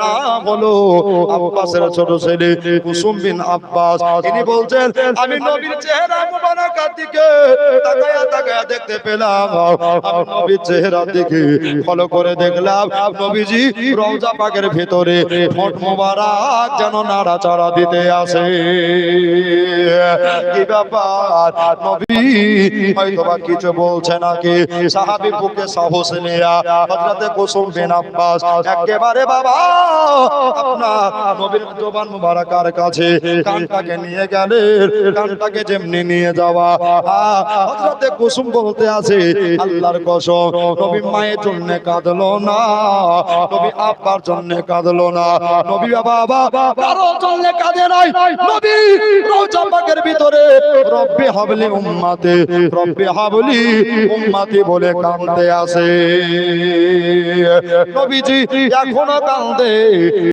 না হলো আব্বাসের ছোট ছেলে কুসুম বিন আব্বাস। তিনি বলছেন আমি নবীর চেহারা মুবারকার দিকে তাকায়া তাকায়া দেখতে পেলাম, আমি নবীর চেহারা দিকে ফলো করে দেখলাম নবীজি রওজা পাকের ভিতরে ঠোঁট মোবারক যেন নাড়াচাড়া দিতে আসে। কি ব্যাপার, নবী হয়তোবা কিছু বলছে নাকি? সাহাবী বুকে সাহস নিয়া হযরতে কুসুম বিন আব্বাস একেবারে বাবা আপনার নবীর জবান মুবারকার কাছে কানটাকে নিয়ে গেলেন। কানটাকে যেমনি নিয়ে যাওয়া হযরতে কুসুম বলতে আছে আল্লাহর কসম নবী মায়ের জন্য কাঁদলো না, নবী আব্বার জন্য কাঁদলো না, নবী বাবা কারো জন্য কাঁদে নাই। নবী রওজা পাকের ভিতরে রব্বি হাবলি উম্মতি রব্বি হাবলি উম্মতি বলে কাঁদতে আছে। নবীজি এখনো কাঁদে।